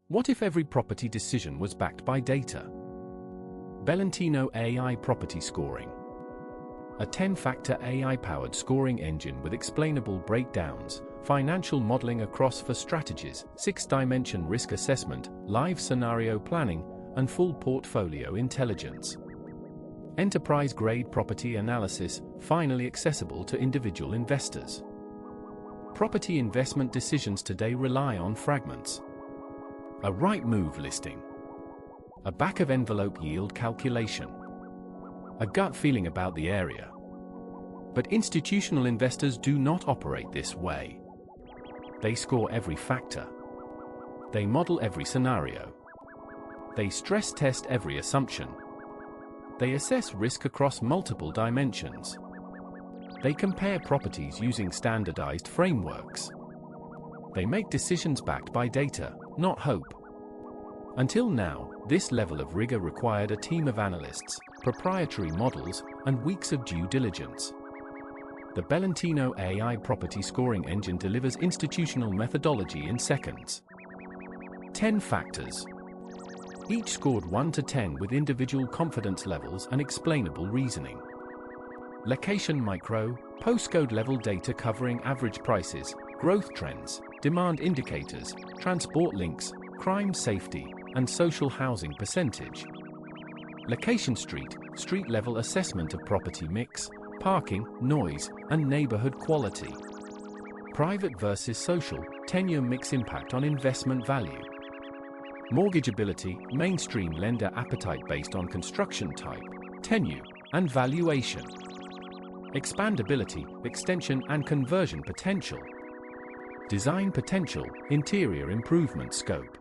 What if every property decision was backed by data? Belentino AI Property Scoring. A 10-factor AI-powered scoring engine with explainable breakdowns, financial modeling across for strategies, 6-dimension risk assessment, live scenario planning, and full portfolio intelligence. Enterprise-grade property analysis, finally accessible to individual investors. Property investment decisions today rely on fragments. A right move listing. A back-of-envelope yield calculation. A gut feeling about the area. But institutional investors do not operate this way. They score every factor. They model every scenario. They stress test every assumption. They assess risk across multiple dimensions. They compare properties using standardized frameworks. They make decisions backed by data, not hope. Until now, this level of rigor required a team of analysts, proprietary models, and weeks of due diligence. The Belentino AI Property Scoring engine delivers institutional methodology in seconds. 10 factors. Each scored 1 to 10 with individual confidence levels and explainable reasoning. Location micro, postcode level data covering average prices, growth trends, demand indicators, transport links, crime safety, and social housing percentage. Location street level assessment of property mix, parking, noise, and neighborhood quality. Private versus social, tenure mix impact on investment value. Mortgageability, mainstream lender appetite based on construction type, tenure, and valuation. Expandability, extension and conversion potential. Design potential, interior improvement scope.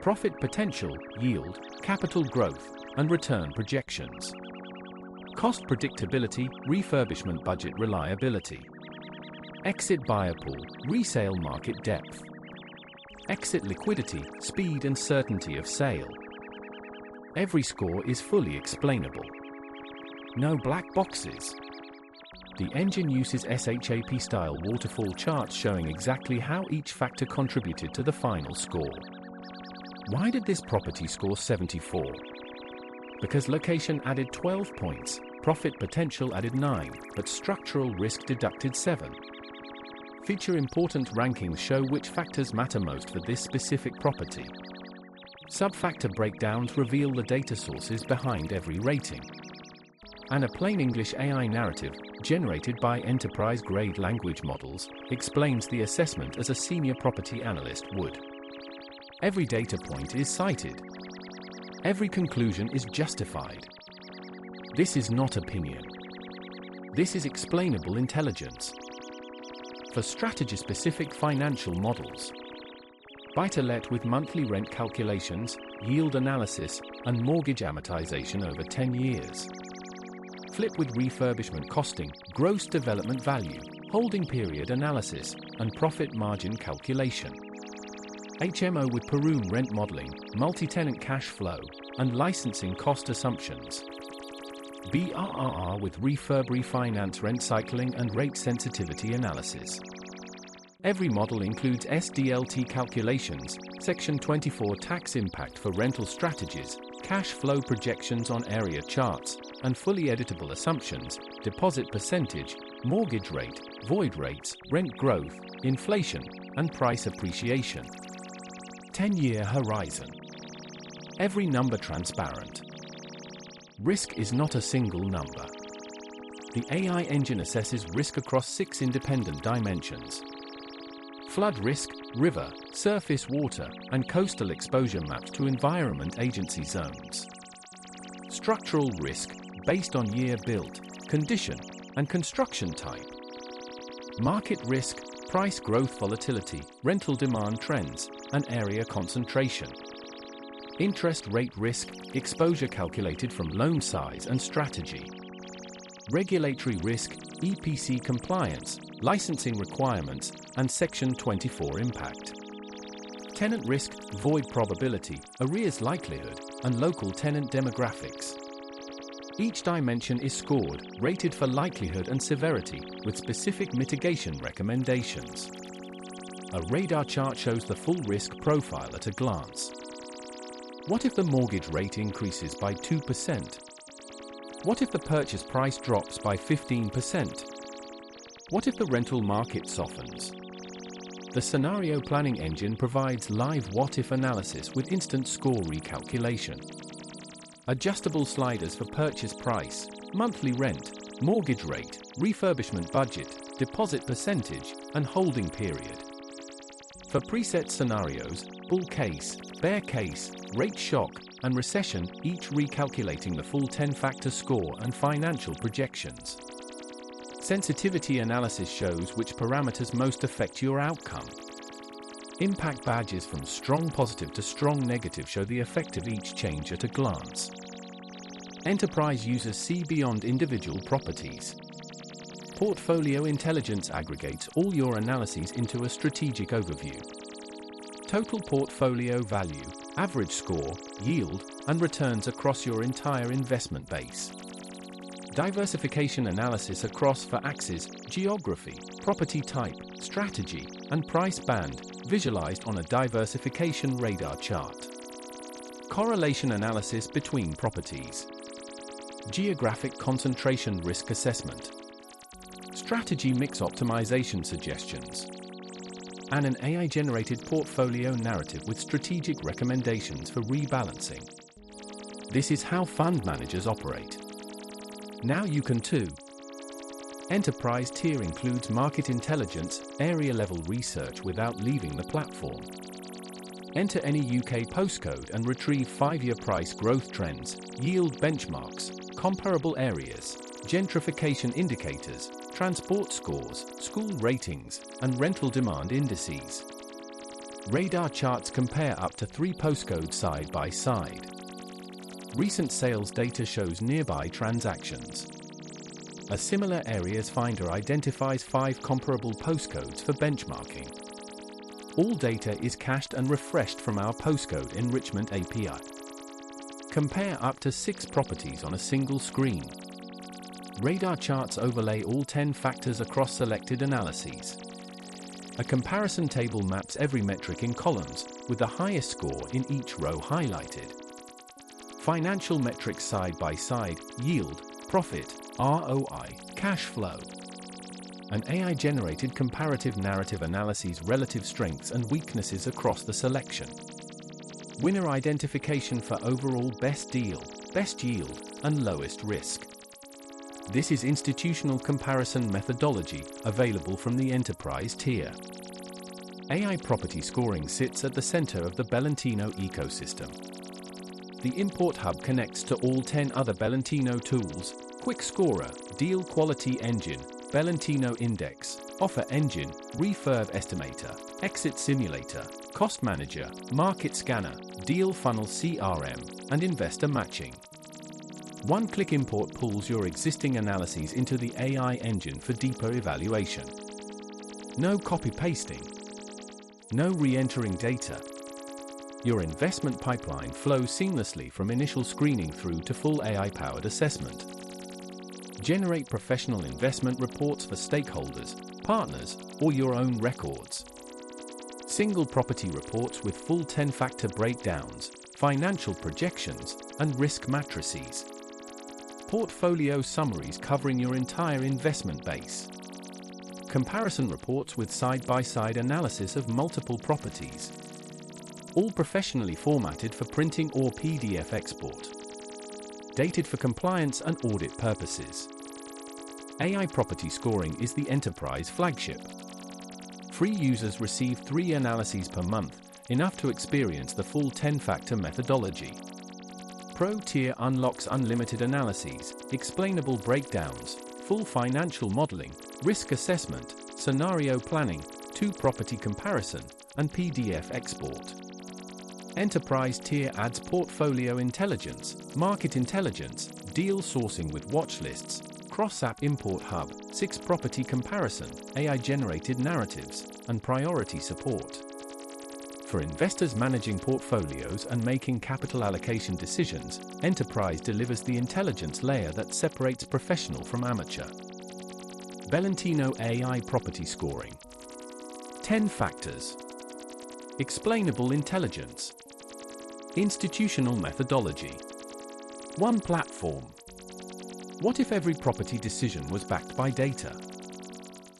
Profit potential, yield, capital growth, and return projections. Cost predictability, refurbishment budget reliability. Exit buyer pool, resale market depth. Exit liquidity, speed and certainty of sale. Every score is fully explainable. No black boxes. The engine uses SHAP-style waterfall charts showing exactly how each factor contributed to the final score. Why did this property score 74? Because location added 12 points, profit potential added 9, but structural risk deducted 7. Feature important rankings show which factors matter most for this specific property. Sub-factor breakdowns reveal the data sources behind every rating. And a plain English AI narrative, generated by enterprise-grade language models, explains the assessment as a senior property analyst would. Every data point is cited. Every conclusion is justified. This is not opinion. This is explainable intelligence. For strategy-specific financial models. Buy-to-let with monthly rent calculations, yield analysis, and mortgage amortization over 10 years. Flip with refurbishment costing, gross development value, holding period analysis, and profit margin calculation. HMO with per room rent modeling, multi-tenant cash flow, and licensing cost assumptions. BRRR with refurb refinance rent cycling and rate sensitivity analysis. Every model includes SDLT calculations, Section 24 tax impact for rental strategies, cash flow projections on area charts, and fully editable assumptions, deposit percentage, mortgage rate, void rates, rent growth, inflation, and price appreciation. 10-year horizon. Every number transparent. Risk is not a single number. The AI engine assesses risk across 6 independent dimensions. Flood risk, river, surface water, and coastal exposure mapped to Environment Agency zones. Structural risk, based on year built, condition, and construction type. Market risk, price growth volatility, rental demand trends, and area concentration. Interest rate risk, exposure calculated from loan size and strategy. Regulatory risk, EPC compliance, licensing requirements, and Section 24 impact. Tenant risk, void probability, arrears likelihood, and local tenant demographics. Each dimension is scored, rated for likelihood and severity, with specific mitigation recommendations. A radar chart shows the full risk profile at a glance. What if the mortgage rate increases by 2%? What if the purchase price drops by 15%? What if the rental market softens? The scenario planning engine provides live what-if analysis with instant score recalculation. Adjustable sliders for purchase price, monthly rent, mortgage rate, refurbishment budget, deposit percentage, and holding period. For preset scenarios, bull case, bear case, rate shock, and recession, each recalculating the full 10-factor score and financial projections. Sensitivity analysis shows which parameters most affect your outcome. Impact badges from strong positive to strong negative show the effect of each change at a glance. Enterprise users see beyond individual properties. Portfolio intelligence aggregates all your analyses into a strategic overview. Total portfolio value, average score, yield, and returns across your entire investment base. Diversification analysis across for axes, geography, property type, strategy, and price band, visualized on a diversification radar chart. Correlation analysis between properties. Geographic concentration risk assessment. Strategy mix optimization suggestions. And an AI-generated portfolio narrative with strategic recommendations for rebalancing. This is how fund managers operate. Now you can too. Enterprise tier includes market intelligence, area-level research without leaving the platform. Enter any UK postcode and retrieve 5-year price growth trends, yield benchmarks, comparable areas, gentrification indicators, transport scores, school ratings, and rental demand indices. Radar charts compare up to 3 postcodes side by side. Recent sales data shows nearby transactions. A similar areas finder identifies 5 comparable postcodes for benchmarking. All data is cached and refreshed from our postcode enrichment API. Compare up to 6 properties on a single screen. Radar charts overlay all 10 factors across selected analyses. A comparison table maps every metric in columns, with the highest score in each row highlighted. Financial metrics side by side, yield, profit, ROI, cash flow. An AI-generated comparative narrative analyses relative strengths and weaknesses across the selection. Winner identification for overall best deal, best yield, and lowest risk. This is institutional comparison methodology available from the enterprise tier. AI property scoring sits at the center of the Belentino ecosystem. The import hub connects to all 10 other Belentino tools: Quick Scorer, Deal Quality Engine, Belentino Index, Offer Engine, Refurb Estimator, Exit Simulator, Cost Manager, Market Scanner, Deal Funnel CRM, and Investor Matching. One-click import pulls your existing analyses into the AI engine for deeper evaluation. No copy-pasting. No re-entering data. Your investment pipeline flows seamlessly from initial screening through to full AI-powered assessment. Generate professional investment reports for stakeholders, partners, or your own records. Single property reports with full 10-factor breakdowns, financial projections, and risk matrices. Portfolio summaries covering your entire investment base. Comparison reports with side-by-side analysis of multiple properties. All professionally formatted for printing or PDF export. Dated for compliance and audit purposes. AI Property Scoring is the enterprise flagship. Free users receive 3 analyses per month, enough to experience the full 10-factor methodology. Pro tier unlocks unlimited analyses, explainable breakdowns, full financial modeling, risk assessment, scenario planning, 2-property comparison, and PDF export. Enterprise tier adds portfolio intelligence, market intelligence, deal sourcing with watch lists, cross-app import hub, 6-property comparison, AI-generated narratives, and priority support. For investors managing portfolios and making capital allocation decisions, Enterprise delivers the intelligence layer that separates professional from amateur. Belentino AI Property Scoring. 10 factors. Explainable intelligence. Institutional methodology. One platform. What if every property decision was backed by data?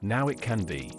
Now it can be.